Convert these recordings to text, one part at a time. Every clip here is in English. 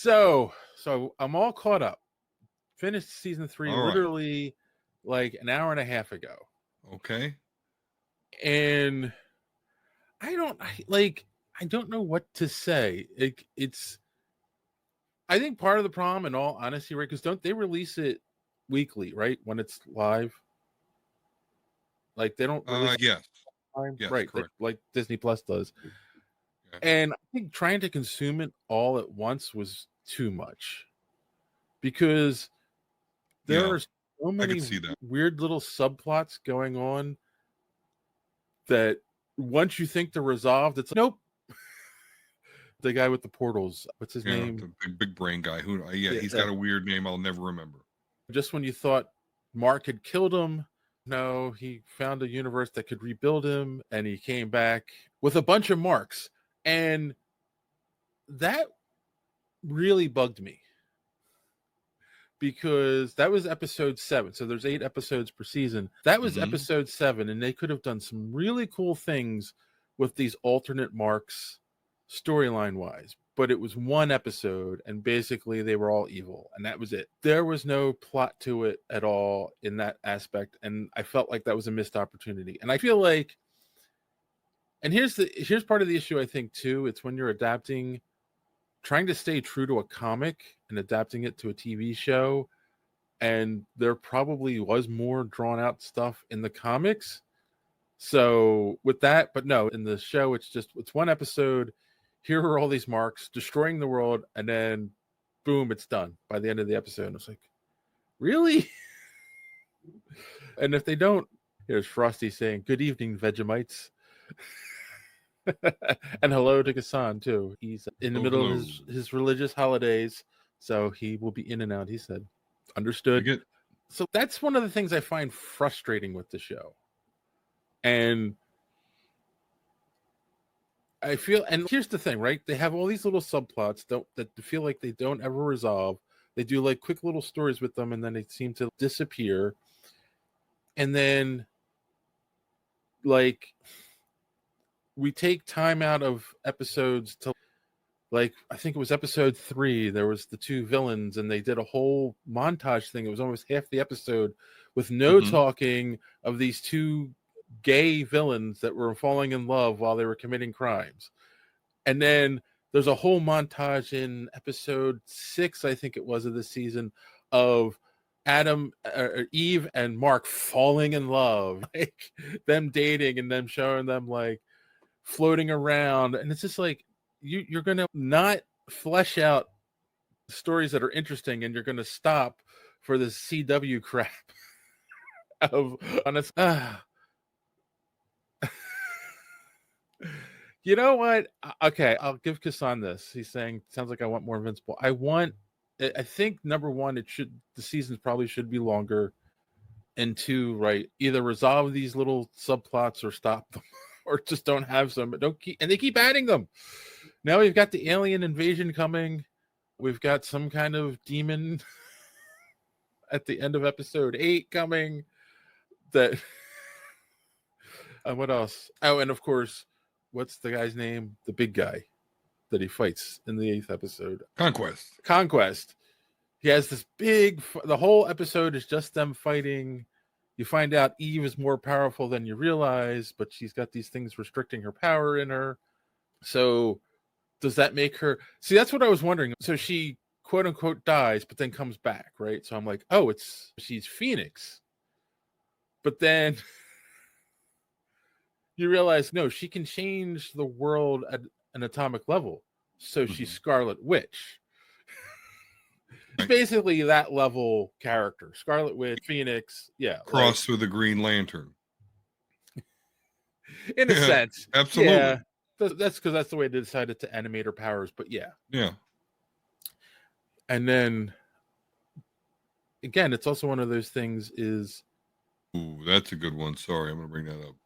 So I'm all caught up. Finished season 3 All right. literally like an hour and a half ago. Okay. And I don't know what to say. It's I think part of the problem, in all honesty, right? Because don't they release it weekly, right? When it's live, like they don't release Yes. time, Yes, right? correct. Like Disney Plus does. Okay. And I think trying to consume it all at once was too much because there are so many weird little subplots going on that once you think they're resolved, it's like, nope. The guy with the portals, what's his name? The big brain guy. He's got a weird name I'll never remember. Just when you thought Mark had killed him, no, he found a universe that could rebuild him, and he came back with a bunch of marks. And that really bugged me because that was episode 7. So there's 8 episodes per season. That was episode 7, and they could have done some really cool things with these alternate marks storyline wise, but it was one episode and basically they were all evil and that was it. There was no plot to it at all in that aspect, and I felt like that was a missed opportunity. And I feel like, and here's part of the issue, I think too, it's when you're adapting, trying to stay true to a comic and adapting it to a TV show, and there probably was more drawn out stuff in the comics. So with that, but no, in the show it's one episode. Here are all these marks destroying the world, and then boom, it's done by the end of the episode. And it's like, really? And if they don't, here's Frosty saying, "Good evening, Vegemites." And hello to Gassan too. He's in the middle of his religious holidays, so he will be in and out, he said. Understood. So that's one of the things I find frustrating with the show. And I feel, and here's the thing, right? They have all these little subplots that feel like they don't ever resolve. They do like quick little stories with them, and then they seem to disappear. And then, like, we take time out of episodes to, like, I think it was episode 3. There was the 2 villains, and they did a whole montage thing. It was almost half the episode with no talking of these 2 gay villains that were falling in love while they were committing crimes. And then there's a whole montage in episode 6, I think it was, of this season, of Eve and Mark falling in love, like them dating and them showing them like floating around. And it's just like, you're going to not flesh out stories that are interesting, and you're going to stop for this CW crap of honest. You know what? Okay, I'll give Kassan this. He's saying, sounds like I want more Invincible. I think number 1, the seasons probably should be longer. And 2, right, either resolve these little subplots or stop them, or just don't have some. But they keep adding them. Now we've got the alien invasion coming. We've got some kind of demon at the end of episode 8 coming. That. What else? Oh, and of course, what's the guy's name? The big guy that he fights in the 8th episode. Conquest. He has this the whole episode is just them fighting. You find out Eve is more powerful than you realize, but she's got these things restricting her power in her. So does that make her... See, that's what I was wondering. So she, quote unquote, dies, but then comes back, right? So I'm like, oh, she's Phoenix. But then... you realize, no, she can change the world at an atomic level. So she's Scarlet Witch. It's basically that level character. Scarlet Witch, Phoenix, yeah. Crossed with a Green Lantern. In a sense. Absolutely. Yeah. That's because that's the way they decided to animate her powers, but yeah. Yeah. And then, again, it's also one of those things is... Ooh, that's a good one. Sorry, I'm going to bring that up.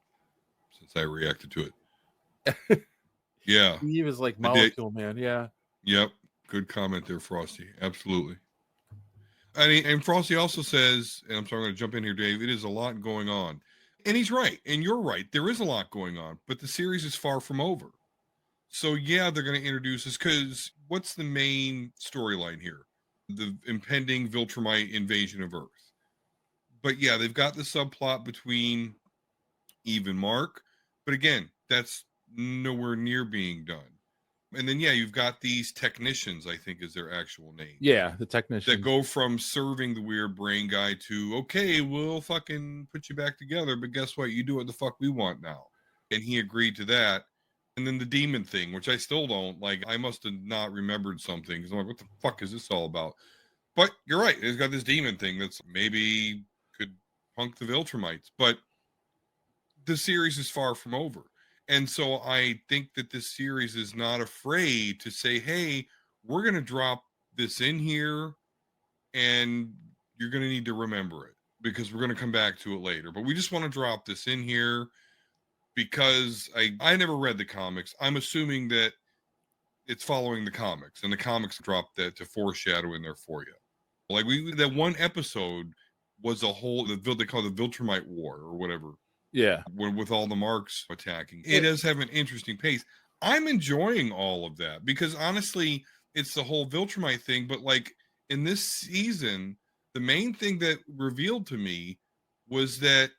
Since I reacted to it. Yeah. Eve is like Molecule Man, yeah. Yep. Good comment there, Frosty. Absolutely. And Frosty also says, and I'm sorry, I'm going to jump in here, Dave, it is a lot going on. And he's right. And you're right. There is a lot going on, but the series is far from over. So yeah, they're going to introduce this because what's the main storyline here? The impending Viltrumite invasion of Earth. But yeah, they've got the subplot between Eve and Mark. But again, that's nowhere near being done. And then yeah, you've got these technicians, I think is their actual name. Yeah, the That technician. go from serving the weird brain guy to, okay, we'll fucking put you back together, but guess what? You do what the fuck we want now. And he agreed to that. And then the demon thing, which I still don't like. I must have not remembered something because I'm like, what the fuck is this all about? But you're right. It's got this demon thing that's maybe could punk the Viltrumites. But the series is far from over. And so I think that this series is not afraid to say, hey, we're going to drop this in here and you're going to need to remember it because we're going to come back to it later. But we just want to drop this in here because I never read the comics. I'm assuming that it's following the comics and the comics dropped that to foreshadow in there for you. Like that one episode was a whole, they call it the Viltrumite War or whatever. Yeah. With all the marks attacking. It does have an interesting pace. I'm enjoying all of that because honestly, it's the whole Viltrumite thing. But like in this season, the main thing that revealed to me was that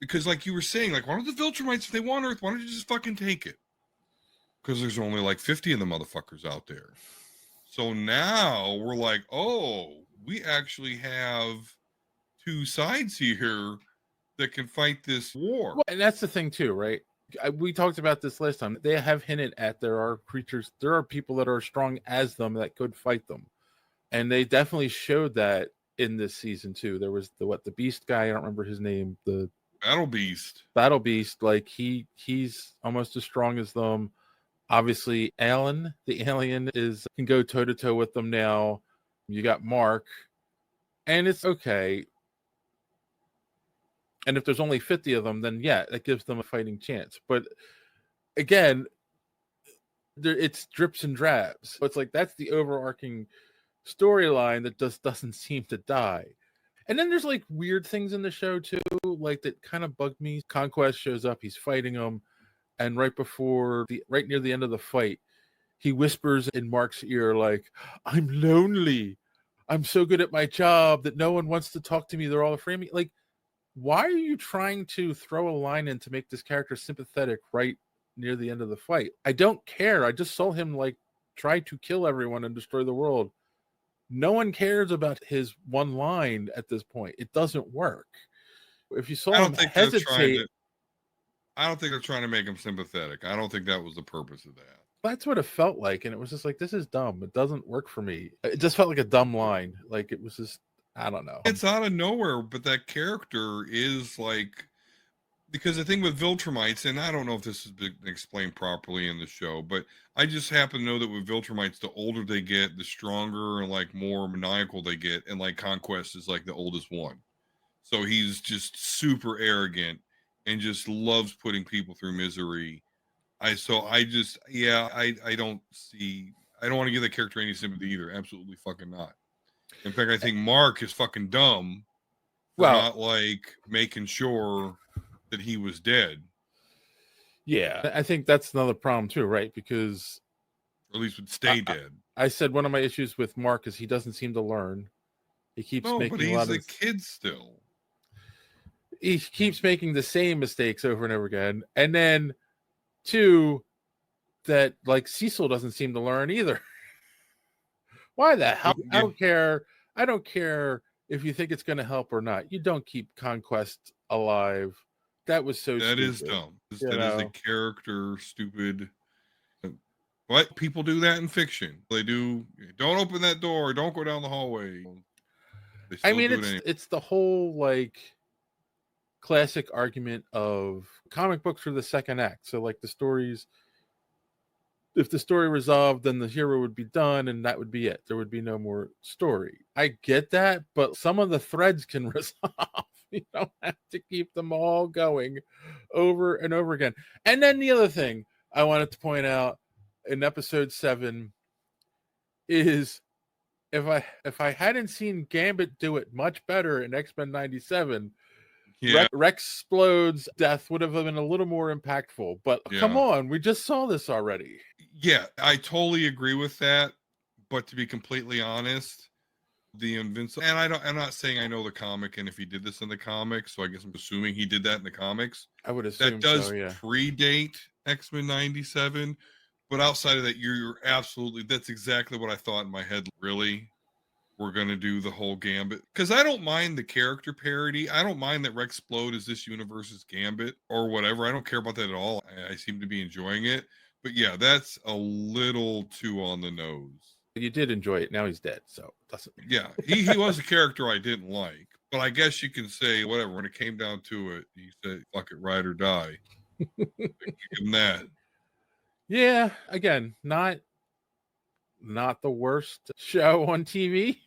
because like you were saying, like, why don't the Viltrumites, if they want Earth, why don't you just fucking take it? Because there's only like 50 of the motherfuckers out there. So now we're like, oh, we actually have two sides here that can fight this war. Well, and that's the thing too, right? We talked about this last time. They have hinted at there are creatures, there are people that are strong as them that could fight them. And they definitely showed that in this season too. There was the beast guy, I don't remember his name, the Battle Beast. Like he's almost as strong as them. Obviously, Alan, the alien, can go toe to toe with them now. You got Mark, and it's okay. And if there's only 50 of them, then yeah, that gives them a fighting chance. But again, it's drips and drabs. So it's like that's the overarching storyline that just doesn't seem to die. And then there's like weird things in the show too, like that kind of bugged me. Conquest shows up, he's fighting them, and right near the end of the fight, he whispers in Mark's ear like, "I'm lonely. I'm so good at my job that no one wants to talk to me. They're all afraid of me." Like, why are you trying to throw a line in to make this character sympathetic right near the end of the fight? I don't care. I just saw him like try to kill everyone and destroy the world. No one cares about his one line at this point. It doesn't work. If you saw him hesitate, I don't think they're trying to make him sympathetic. I don't think that was the purpose of that. That's what it felt like, and it was just like, this is dumb. It doesn't work for me. It just felt like a dumb line. Like it was just, I don't know. It's out of nowhere, but that character is like, because the thing with Viltrumites, and I don't know if this has been explained properly in the show, but I just happen to know that with Viltrumites, the older they get, the stronger and like more maniacal they get, and like Conquest is like the oldest one. So he's just super arrogant and just loves putting people through misery. I don't want to give that character any sympathy either. Absolutely fucking not. In fact, I think Mark is fucking dumb for not like making sure that he was dead. Yeah, I think that's another problem too, right? Because or at least would stay dead. I said one of my issues with Mark is he doesn't seem to learn. He keeps making but he's a kid still. He keeps making the same mistakes over and over again. And then two, that like Cecil doesn't seem to learn either. Why the hell? I don't care. I don't care if you think it's going to help or not. You don't keep Conquest alive. That was so that stupid. Is dumb. That is a character stupid. But people do that in fiction. They do. Don't open that door. Don't go down the hallway. I mean, it's the whole like classic argument of comic books are the second act. So like the stories, if the story resolved, then the hero would be done and that would be it. There would be no more story. I get that, but some of the threads can resolve. You don't have to keep them all going over and over again. And then the other thing I wanted to point out in episode 7 is if I hadn't seen Gambit do it much better in X-Men 97, Yeah. Rex Explode's death would have been a little more impactful, but come Yeah. on, we just saw this already. Yeah, I totally agree with that. But to be completely honest, the Invincible, and I'm not saying I know the comic, and if he did this in the comics, so I guess I'm assuming he did that in the comics. I would That assume does so, yeah. predate X-Men 97. But outside of that, you're absolutely, that's exactly what I thought in my head. Really, we're going to do the whole Gambit. Because I don't mind the character parody. I don't mind that Rex Splode is this universe's Gambit or whatever. I don't care about that at all. I seem to be enjoying it. But yeah, that's a little too on the nose. You did enjoy it. Now he's dead, so it doesn't. Yeah, he was a character I didn't like. But I guess you can say whatever. When it came down to it, he said, fuck it, ride or die. Give him that. Yeah, again, not the worst show on TV.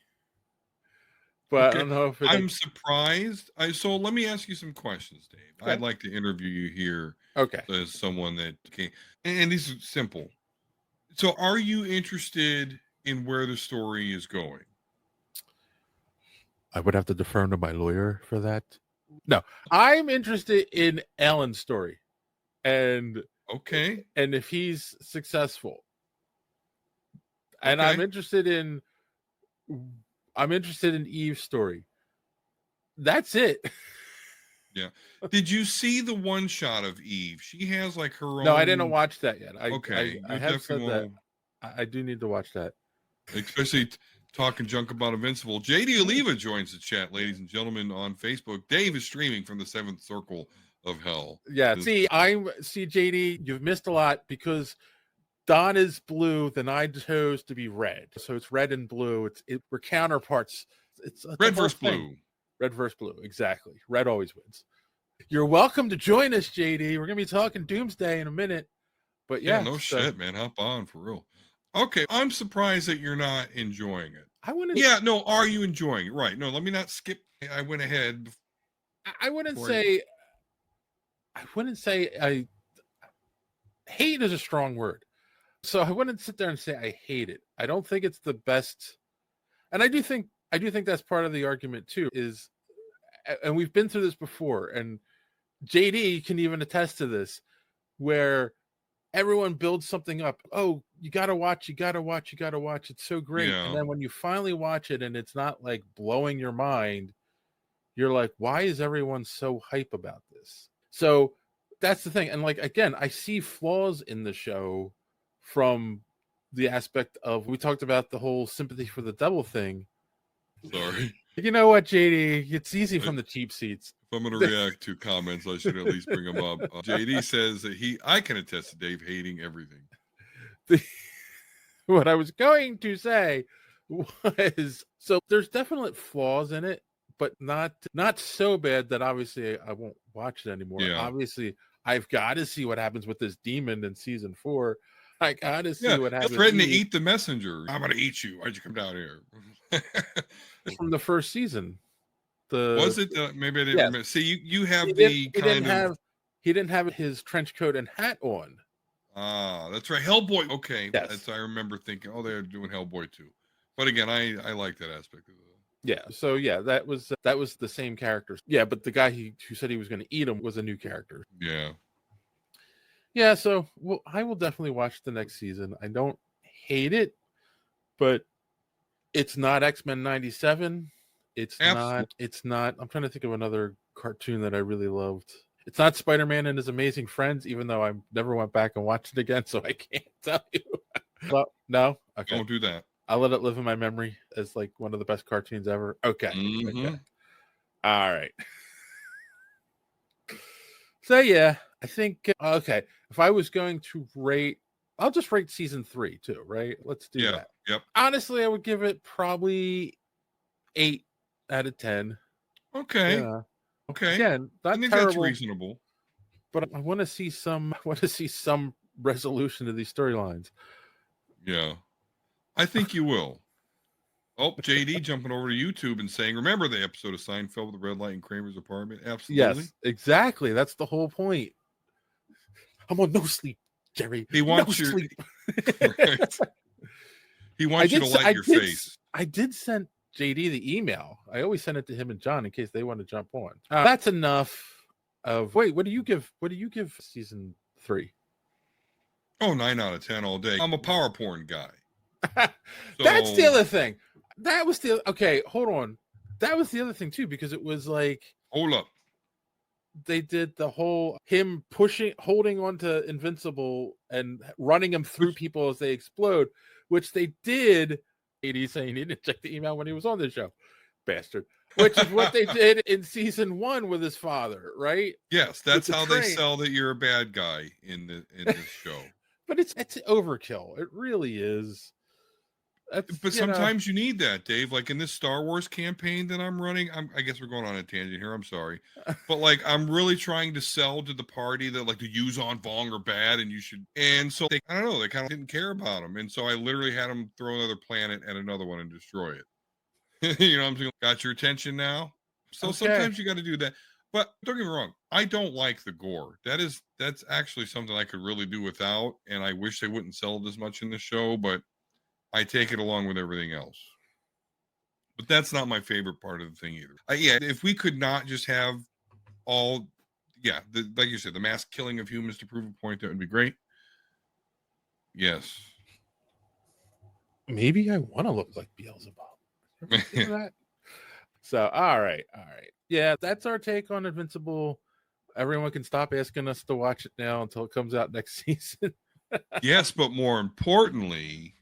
But Okay. I don't know if I'm surprised. So let me ask you some questions, Dave. Okay. I'd like to interview you here okay. as someone that came, and these are simple. So are you interested in where the story is going? I would have to defer to my lawyer for that. No, I'm interested in Alan's story. And Okay. And if he's successful. And I'm interested in Eve's story. That's it. Yeah. Did you see the one shot of Eve? She has like her own. No, I didn't watch that yet. I have said that. I do need to watch that. Especially talking junk about Invincible. JD Oliva joins the chat, ladies and gentlemen, on Facebook. Dave is streaming from the Seventh Circle of Hell. Yeah. See, JD, you've missed a lot because Don is blue, then I chose to be red. So it's red and blue. We're counterparts. It's red versus blue. Red versus blue, exactly. Red always wins. You're welcome to join us, JD. We're gonna be talking Doomsday in a minute. But yeah, no shit, man. Hop on for real. Okay, I'm surprised that you're not enjoying it. I wouldn't. Yeah, no. Are you enjoying it? Right. No, let me not skip. I went ahead. I wouldn't say. I wouldn't say I. Hate is a strong word, so I wouldn't sit there and say I hate it. I don't think it's the best, and I do think that's part of the argument too. Is, and we've been through this before, and JD can even attest to this, where everyone builds something up. Oh, you gotta watch. It's so great. Yeah. And then when you finally watch it and it's not like blowing your mind, you're like, why is everyone so hype about this? So that's the thing. And like, again, I see flaws in the show from the aspect of, we talked about the whole sympathy for the devil thing. Sorry. You know what, JD? It's easy from the cheap seats. If I'm going to react to comments, I should at least bring them up. JD says that I can attest to Dave hating everything. What I was going to say was, so there's definite flaws in it, but not so bad that obviously I won't watch it anymore. Yeah. Obviously, I've got to see what happens with this demon in season 4. I got to see what happens. Threatened to eat the messenger. I'm going to eat you. Why'd you come down here? From the first season. Was it? Maybe I didn't remember. See, you have he didn't have his trench coat and hat on. Ah, that's right. Hellboy. Okay. Yes. I remember thinking, oh, they're doing Hellboy too. But again, I like that aspect of it. Yeah. So yeah, that was the same character. Yeah, but the guy who said he was going to eat him was a new character. Yeah. Yeah. So I will definitely watch the next season. I don't hate it, but it's not X-Men 97. It's not. I'm trying to think of another cartoon that I really loved. It's not Spider-Man and His Amazing Friends, even though I never went back and watched it again, so I can't tell you. No? Okay. Don't do that. I'll let it live in my memory as like one of the best cartoons ever. Okay. Mm-hmm. Okay. All right. So yeah, I think okay. If I was going to rate, I'll just rate season 3 too, right? Let's do that. Yep. Honestly, I would give it probably 8 out of 10. Okay. Yeah. Okay. Again, I think terrible, that's reasonable. But I want to see some resolution to these storylines. Yeah. I think you will. Oh, JD jumping over to YouTube and saying, remember the episode of Seinfeld with the red light in Kramer's apartment? Absolutely. Yes, exactly. That's the whole point. I'm on no sleep, Jerry. He wants sleep. Right. He wants you to light your face. I did send JD the email. I always send it to him and John in case they want to jump on. That's enough of. Wait, what do you give? What do you give season 3? Oh, 9 out of 10 all day. I'm a power porn guy. That's the other thing. That was the okay. Hold on. That was the other thing too, because it was like, hold up. They did the whole him holding onto Invincible and running him through people as they explode, which they did. 80 saying he didn't check the email when he was on the show, bastard. Which is what they did in season 1 with his father, right? Yes, that's how they sell that you're a bad guy in this show. But it's overkill. It really is. But sometimes you need that, Dave. Like in this Star Wars campaign that I'm running, I guess we're going on a tangent here. I'm sorry, but like I'm really trying to sell to the party that like the Yuuzhan Vong are bad, and you should. And so I don't know. They kind of didn't care about them, and so I literally had them throw another planet at another one and destroy it. You know what I'm saying? Got your attention now. So sometimes you got to do that. But don't get me wrong. I don't like the gore. That's actually something I could really do without, and I wish they wouldn't sell it as much in the show, but I take it along with everything else. But that's not my favorite part of the thing either. If we could not just have all, like you said, the mass killing of humans to prove a point, that would be great. Yes. Maybe I want to look like Beelzebub. So, all right. Yeah, that's our take on Invincible. Everyone can stop asking us to watch it now until it comes out next season. Yes, but more importantly,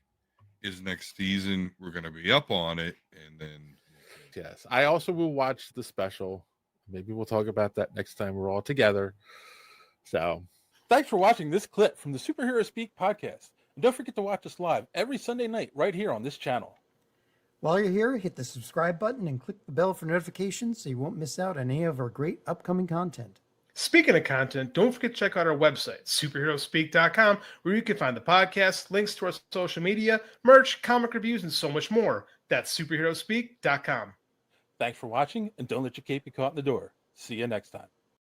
is next season we're going to be up on it, and then yes, I also will watch the special. Maybe we'll talk about that next time we're all together. So thanks for watching this clip from the Superhero Speak podcast, and don't forget to watch us live every Sunday night right here on this channel. While you're here, hit the subscribe button and click the bell for notifications so you won't miss out on any of our great upcoming content. Speaking of content, don't forget to check out our website, superheroespeak.com, where you can find the podcast, links to our social media, merch, comic reviews, and so much more. That's superheroespeak.com. Thanks for watching, and don't let your cape be caught in the door. See you next time.